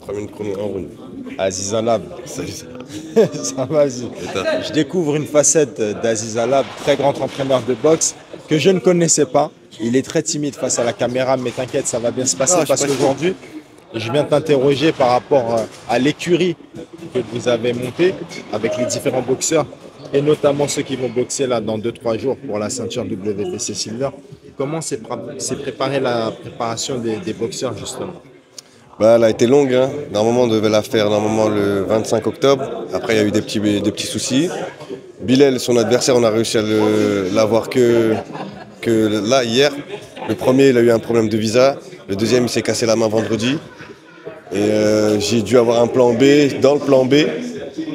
3 minutes chrono, un round. Aziz Alab. Salut, ça. Ça va, vas-y. Et toi? Je découvre une facette d'Aziz Alab, très grand entraîneur de boxe, que je ne connaissais pas. Il est très timide face à la caméra, mais t'inquiète, ça va bien se passer Non, je parce suis pas qu'aujourd'hui, je viens t'interroger par rapport à l'écurie que vous avez montée avec les différents boxeurs et notamment ceux qui vont boxer là dans 2-3 jours pour la ceinture WBC Silver. Comment s'est préparée la préparation des boxeurs justement? Bah, elle a été longue, hein. Normalement, on devait la faire normalement le 25 octobre. Après, il y a eu des petits soucis. Bilal, son adversaire, on a réussi à l'avoir que là, hier. Le premier, il a eu un problème de visa. Le deuxième, il s'est cassé la main vendredi. Et j'ai dû avoir un plan B dans le plan B.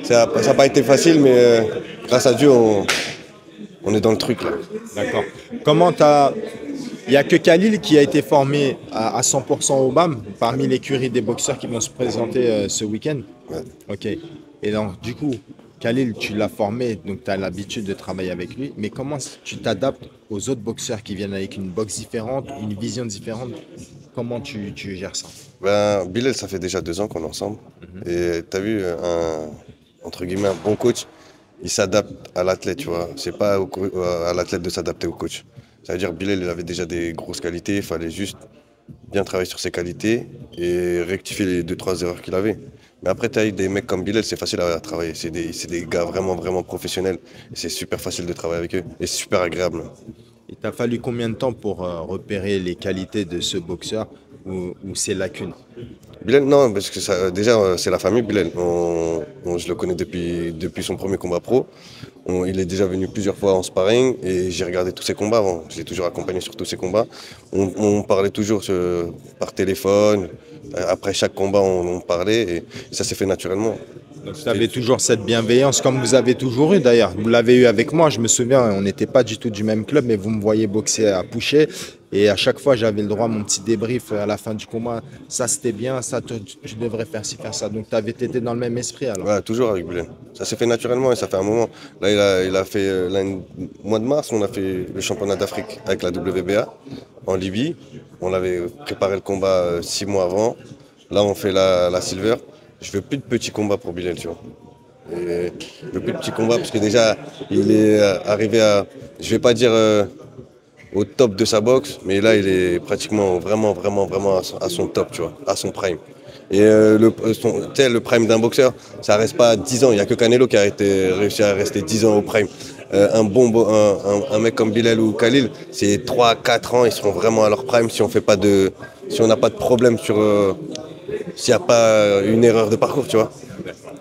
Ça n'a pas été facile, mais grâce à Dieu, on est dans le truc là. D'accord. Comment t'as... Il n'y a que Khalil qui a été formé à 100% au BAM parmi l'écurie des boxeurs qui vont se présenter ce week-end. Ouais. Ok. Et donc, du coup, Khalil, tu l'as formé, donc tu as l'habitude de travailler avec lui. Mais comment tu t'adaptes aux autres boxeurs qui viennent avec une boxe différente, une vision différente? Comment tu gères ça? Ben, Bilal, ça fait déjà 2 ans qu'on est ensemble. Et tu as vu, entre guillemets, un bon coach, il s'adapte à l'athlète, tu vois. C'est pas à l'athlète de s'adapter au coach. Ça veut dire que Bilal, il avait déjà des grosses qualités, il fallait juste bien travailler sur ses qualités et rectifier les 2-3 erreurs qu'il avait. Mais après, tu as eu des mecs comme Bilal, c'est facile à travailler. C'est des gars vraiment, vraiment professionnels. Et c'est super facile de travailler avec eux. Et c'est super agréable. Il t'a fallu combien de temps pour repérer les qualités de ce boxeur ou ses lacunes? Bilal, non, parce que déjà, c'est la famille Bilal. Je le connais depuis son premier combat pro. Il est déjà venu plusieurs fois en sparring et j'ai regardé tous ses combats avant. Je l'ai toujours accompagné sur tous ses combats. On parlait toujours par téléphone. Après chaque combat, on parlait et ça s'est fait naturellement. Donc, vous avez toujours cette bienveillance, comme vous avez toujours eu d'ailleurs. Vous l'avez eu avec moi, je me souviens, on n'était pas du tout du même club, mais vous me voyez boxer à Pouchet. Et à chaque fois, j'avais le droit à mon petit débrief à la fin du combat. Ça, c'était bien, ça, tu devrais faire ci, faire ça. Donc, tu avais été dans le même esprit alors. Ouais, toujours avec Bilal. Ça s'est fait naturellement et ça fait un moment. Là, il a fait, au mois de mars, on a fait le championnat d'Afrique avec la WBA en Libye. On avait préparé le combat 6 mois avant. Là, on fait la Silver. Je veux plus de petits combats pour Bilal, tu vois. Et je veux plus de petits combats parce que déjà, il est arrivé à, je vais pas dire au top de sa boxe, mais là, il est pratiquement vraiment, vraiment, vraiment à son top, tu vois, à son prime. Et le prime d'un boxeur, ça reste pas 10 ans. Il n'y a que Canelo qui a réussi à rester 10 ans au prime. Un mec comme Bilal ou Khalil, c'est 3-4 ans, ils seront vraiment à leur prime si on n'a pas de problème s'il n'y a pas une erreur de parcours, tu vois.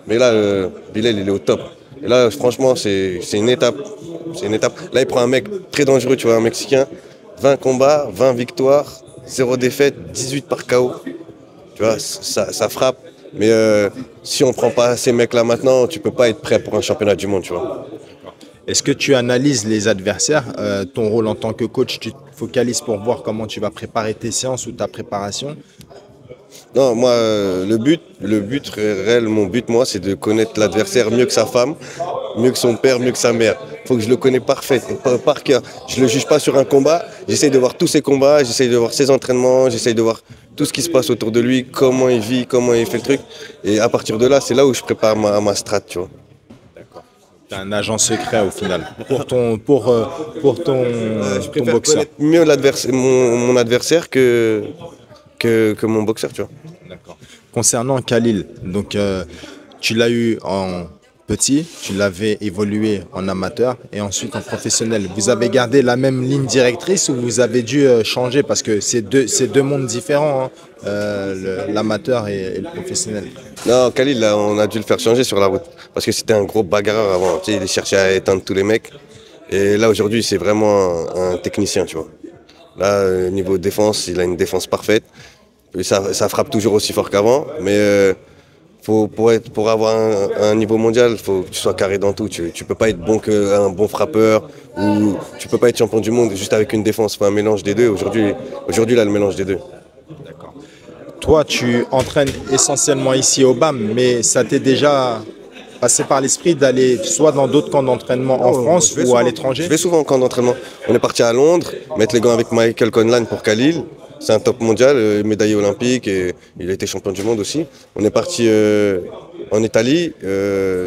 Mais là, Bilal, il est au top. Et là, franchement, c'est une étape. C'est une étape. Là, il prend un mec très dangereux, tu vois, un Mexicain. 20 combats, 20 victoires, 0 défaite, 18 par KO. Tu vois, ça frappe. Mais si on ne prend pas ces mecs-là maintenant, tu ne peux pas être prêt pour un championnat du monde, tu vois. Est-ce que tu analyses les adversaires? Ton rôle en tant que coach, tu te focalises pour voir comment tu vas préparer tes séances ou ta préparation? Non, moi, mon but, moi, c'est de connaître l'adversaire mieux que sa femme, mieux que son père, mieux que sa mère. Il faut que je le connaisse par cœur. Je ne le juge pas sur un combat. J'essaye de voir tous ses combats, j'essaye de voir ses entraînements, j'essaye de voir tout ce qui se passe autour de lui, comment il vit, comment il fait le truc. Et à partir de là, c'est là où je prépare ma strat, tu vois. D'accord. Tu es un agent secret au final pour ton Je préfère boxeur. connaître mieux mon adversaire que mon boxeur, tu vois. D'accord. Concernant Khalil, donc tu l'as eu en petit, tu l'avais évolué en amateur et ensuite en professionnel. Vous avez gardé la même ligne directrice ou vous avez dû changer parce que c'est deux mondes différents, hein, l'amateur et le professionnel. Non, Khalil, là, on a dû le faire changer sur la route. Parce que c'était un gros bagarreur avant. Tu sais, il cherchait à éteindre tous les mecs. Et là, aujourd'hui, c'est vraiment un technicien, tu vois. Là, niveau défense, il a une défense parfaite. Et ça frappe toujours aussi fort qu'avant. Mais pour avoir un niveau mondial, il faut que tu sois carré dans tout. Tu ne peux pas être bon qu'un bon frappeur. Ou tu ne peux pas être champion du monde juste avec une défense. Il faut un mélange des deux. Aujourd'hui, il a le mélange des deux. D'accord. Toi, tu entraînes essentiellement ici au BAM, mais ça t'est déjà passé par l'esprit d'aller soit dans d'autres camps d'entraînement en France ou à l'étranger? Je vais souvent en camp d'entraînement. On est parti à Londres, mettre les gants avec Michael Conlan pour Khalil. C'est un top mondial, médaillé olympique et il a été champion du monde aussi. On est parti en Italie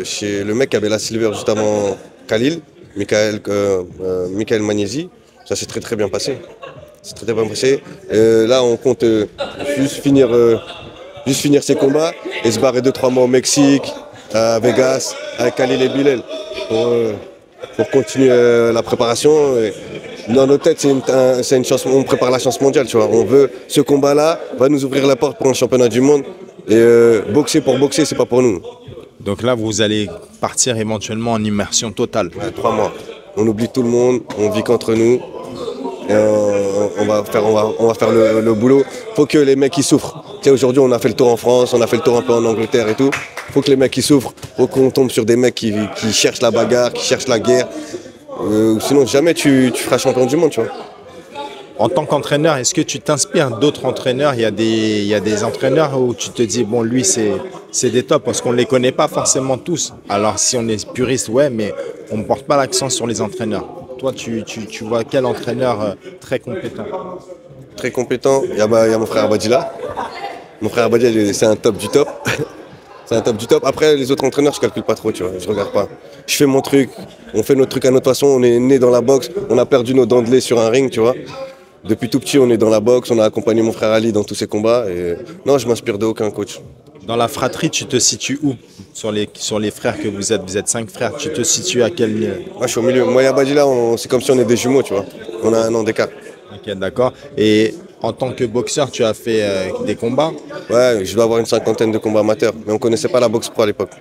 chez le mec qui avait la silver juste avant Khalil, Michael Magnesi. Ça s'est très bien passé. C'est très bien passé. Là, on compte juste finir ces combats et se barrer 2-3 mois au Mexique, à Vegas, avec Khalil et Bilal pour continuer la préparation. Et dans nos têtes, c'est une chance, on prépare la chance mondiale, tu vois. On veut ce combat-là va nous ouvrir la porte pour un championnat du monde. Et boxer pour boxer, c'est pas pour nous. Donc là, vous allez partir éventuellement en immersion totale. Ouais, 3 mois. On oublie tout le monde, on vit qu'entre nous. Et on va faire le boulot. Faut que les mecs ils souffrent. Tu sais, aujourd'hui, on a fait le tour en France, on a fait le tour un peu en Angleterre et tout. Faut que les mecs ils souffrent. Faut qu'on tombe sur des mecs qui cherchent la bagarre, qui cherchent la guerre. Sinon, jamais tu feras champion du monde, tu vois. En tant qu'entraîneur, est-ce que tu t'inspires d'autres entraîneurs? Il y a des entraîneurs où tu te dis, bon, lui, c'est des tops, parce qu'on ne les connaît pas forcément tous. Alors, si on est puriste, ouais, mais on ne porte pas l'accent sur les entraîneurs. Toi, tu vois quel entraîneur très compétent? Très compétent, il y a mon frère Abadila. Mon frère Abadila, c'est un top du top. C'est un top du top. Après, les autres entraîneurs, je calcule pas trop, tu vois. Je regarde pas. Je fais mon truc, on fait notre truc à notre façon. On est né dans la boxe, on a perdu nos dents de lait sur un ring, tu vois. Depuis tout petit, on est dans la boxe, on a accompagné mon frère Ali dans tous ses combats. Et non, je m'inspire d'aucun coach. Dans la fratrie, tu te situes où sur les frères que vous êtes? Vous êtes 5 frères, tu te situes à quel niveau? Moi, je suis au milieu. Moi et Abadila, c'est comme si on est des jumeaux, tu vois. On a un an d'écart. Ok, d'accord. Et en tant que boxeur, tu as fait des combats? Ouais, je dois avoir une 50aine de combats amateurs. Mais on ne connaissait pas la boxe pro à l'époque.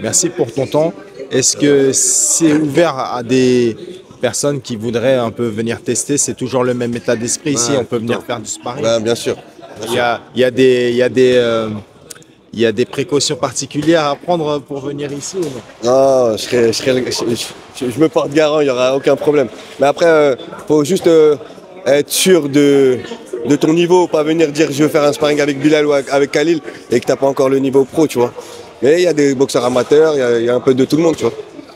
Merci pour ton temps. Est-ce que c'est ouvert à des personnes qui voudraient un peu venir tester? C'est toujours le même état d'esprit ici, on peut venir faire du sparring? Ouais, bien sûr. Il y a des précautions particulières à prendre pour venir ici ou non? Non, je me porte garant, il n'y aura aucun problème. Mais après, faut juste être sûr de ton niveau, pas venir dire je veux faire un sparring avec Bilal ou avec Khalil et que tu n'as pas encore le niveau pro, tu vois. Mais il y a des boxeurs amateurs, il y a un peu de tout le monde, tu vois.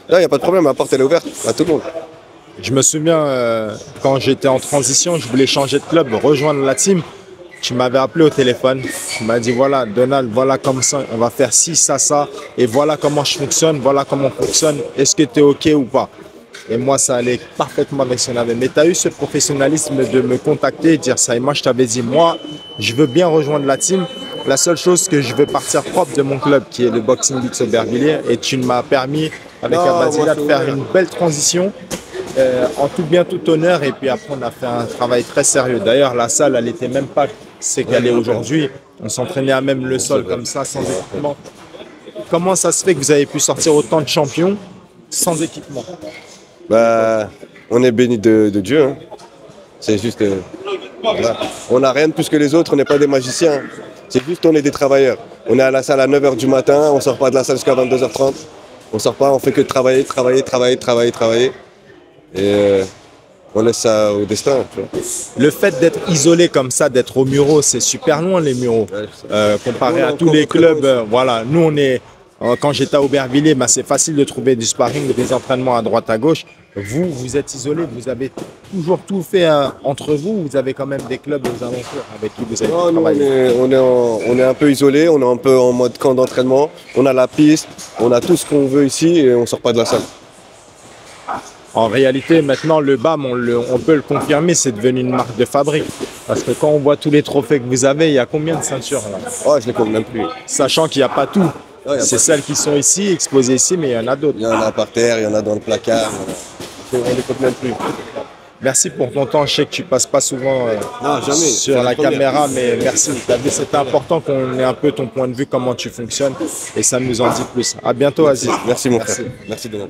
Là, il n'y a pas de problème, la porte elle est ouverte à tout le monde. Je me souviens, quand j'étais en transition, je voulais changer de club, rejoindre la team. Tu m'avais appelé au téléphone, tu m'as dit voilà Donald, voilà comme ça, on va faire ci, ça, et voilà comment je fonctionne, voilà comment on fonctionne, est-ce que tu es OK ou pas? Et moi ça allait parfaitement avec son avis. Mais tu as eu ce professionnalisme de me contacter et dire ça. Et moi je t'avais dit, moi je veux bien rejoindre la team, la seule chose que je veux partir propre de mon club qui est le Boxing Beats Aubervilliers, et tu m'as permis avec Abadila de faire une belle transition. En tout bien, tout honneur, et puis après on a fait un travail très sérieux. D'ailleurs la salle elle n'était même pas ce qu'elle est aujourd'hui, on s'entraînait à même le sol comme ça, sans équipement. Comment ça se fait que vous avez pu sortir autant de champions sans équipement? Bah, on est béni de Dieu, hein. C'est juste, voilà. On n'a rien de plus que les autres, on n'est pas des magiciens, c'est juste on est des travailleurs. On est à la salle à 9h du matin, on ne sort pas de la salle jusqu'à 22h30, on sort pas, on fait que travailler. Et on laisse ça au destin, tu vois. Le fait d'être isolé comme ça, d'être au Muro, c'est super loin les Mureaux. Comparé à tous les clubs, voilà. Nous, on est, quand j'étais à Aubervilliers, bah, c'est facile de trouver du sparring, des entraînements à droite, à gauche. Vous êtes isolé, vous avez toujours tout fait entre vous. Vous avez quand même des clubs aux alentours avec qui vous avez travaillé. On est un peu isolé, on est un peu en mode camp d'entraînement. On a la piste, on a tout ce qu'on veut ici et on ne sort pas de la salle. En réalité, maintenant, le BAM, on peut le confirmer, c'est devenu une marque de fabrique. Parce que quand on voit tous les trophées que vous avez, il y a combien de ceintures là? Oh, je ne les compte même plus. Sachant qu'il n'y a pas tout. C'est celles qui sont ici, exposées ici, mais il y en a d'autres. Il y en a par terre, il y en a dans le placard. On ne les compte même plus. Merci pour ton temps. Je sais que tu ne passes pas souvent sur la caméra, mais merci. C'était important qu'on ait un peu ton point de vue, comment tu fonctionnes, et ça nous en dit plus. À bientôt, Aziz. Merci mon frère. Merci Donald.